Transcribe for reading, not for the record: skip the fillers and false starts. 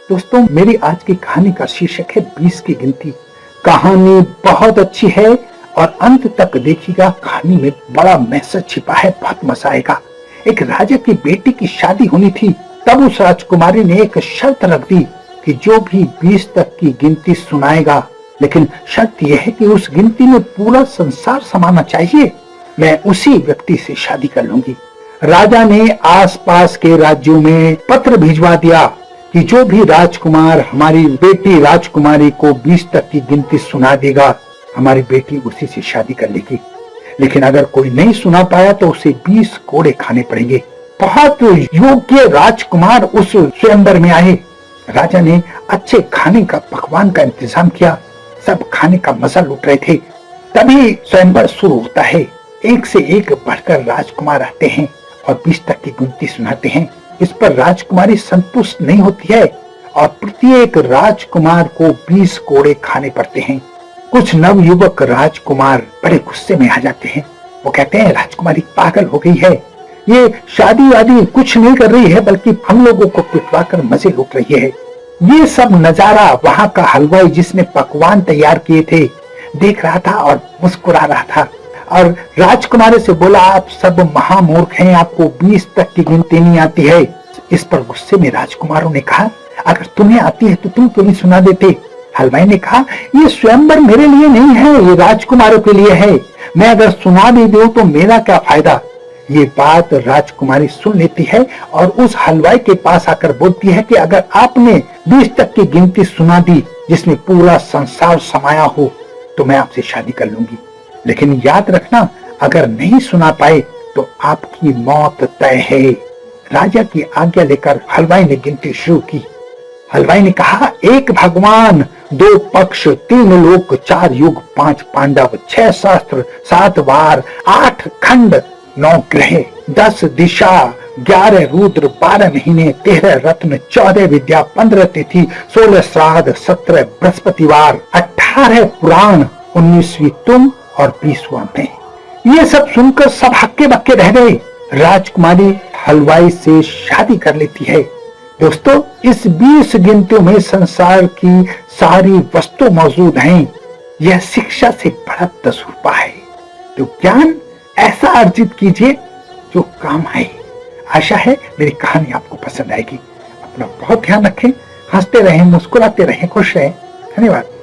दोस्तों, मेरी आज की कहानी का शीर्षक है 20 की गिनती। कहानी बहुत अच्छी है और अंत तक देखिएगा। कहानी में बड़ा मैसेज छिपा है, बहुत मजा आएगा। एक राजा की बेटी की शादी होनी थी। तब उस राजकुमारी ने एक शर्त रख दी कि जो भी 20 तक की गिनती सुनाएगा, लेकिन शर्त यह है कि उस गिनती में पूरा संसार समाना चाहिए, मैं उसी व्यक्ति से शादी कर लूंगी। राजा ने आसपास के राज्यों में पत्र भिजवा दिया कि जो भी राजकुमार हमारी बेटी राजकुमारी को 20 तक की गिनती सुना देगा, हमारी बेटी उसी से शादी कर लेगी। लेकिन अगर कोई नहीं सुना पाया तो उसे 20 कोड़े खाने पड़ेंगे। बहुत योग्य राजकुमार उस स्वयंवर में आए। राजा ने अच्छे खाने का पकवान का इंतजाम किया। सब खाने का मजा लूट रहे थे। तभी स्वयंवर शुरू होता है। एक से एक बढ़कर राजकुमार आते हैं और 20 तक की गिनती सुनाते हैं। इस पर राजकुमारी संतुष्ट नहीं होती है और प्रत्येक राजकुमार को 20 कोड़े खाने पड़ते हैं। कुछ नवयुवक राजकुमार बड़े गुस्से में आ जाते हैं। वो कहते हैं राजकुमारी पागल हो गई है, ये शादी वादी कुछ नहीं कर रही है, बल्कि हम लोगों को पिटवा कर मजे लूट रही है। ये सब नजारा वहां का हलवाई जिसने पकवान तैयार किए थे देख रहा था और मुस्कुरा रहा था और राजकुमारी से बोला, आप सब महामूर्ख हैं, आपको 20 तक की गिनती नहीं आती है। इस पर गुस्से में राजकुमारों ने कहा, अगर तुम्हें आती है तो तुम क्यों नहीं सुना देते। हलवाई ने कहा, ये स्वयंवर मेरे लिए नहीं है, ये राजकुमारों के लिए है। मैं अगर सुना भी दूं तो मेरा क्या फायदा। ये बात राजकुमारी सुन लेती है और उस हलवाई के पास आकर बोलती है कि अगर आपने 20 तक की गिनती सुना दी जिसमें पूरा संसार समाया हो तो मैं आपसे शादी कर लूंगी। लेकिन याद रखना, अगर नहीं सुना पाए तो आपकी मौत तय है। राजा की आज्ञा लेकर हलवाई ने गिनती शुरू की। हलवाई ने कहा, 1 भगवान, 2 पक्ष, 3 लोक, 4 युग, 5 पांडव, 6 शास्त्र, 7 वार, 8 खंड, 9 ग्रह, 10 दिशा, 11 रुद्र, 12 महीने, 13 रत्न, 14 विद्या, 15 तिथि, 16 श्राद्ध, 17 बृहस्पतिवार, 18 पुराण, 19वीं तुम और 20वां मैं। ये सब सुनकर सब हक्के बक्के रह गए। राजकुमारी हलवाई से शादी कर लेती है। दोस्तों, इस 20 गिनतियों में संसार की सारी वस्तु मौजूद हैं। यह शिक्षा से बड़ा तजुर्बा है। तो ज्ञान ऐसा अर्जित कीजिए जो काम आए। आशा है मेरी कहानी आपको पसंद आएगी। अपना बहुत ध्यान रखें, हंसते रहें, मुस्कुराते रहें, खुश रहें। धन्यवाद।